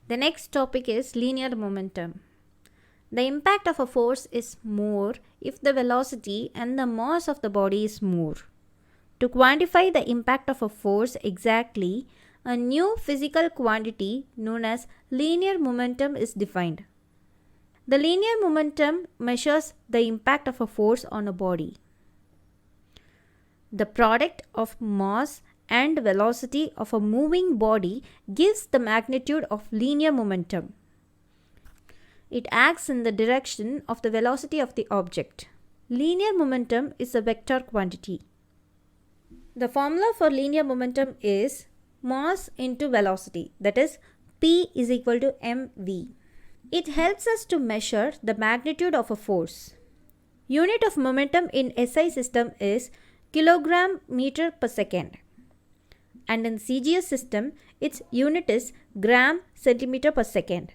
The next topic is linear momentum. The impact of a force is more if the velocity and the mass of the body is more. To quantify the impact of a force exactly, a new physical quantity known as linear momentum is defined. The linear momentum measures the impact of a force on a body. The product of mass and velocity of a moving body gives the magnitude of linear momentum. It acts in the direction of the velocity of the object. Linear momentum is a vector quantity. The formula for linear momentum is mass into velocity, that is P is equal to mv. It helps us to measure the magnitude of a force. Unit of momentum in SI system is kilogram meter per second. And in CGS system, its unit is gram centimeter per second.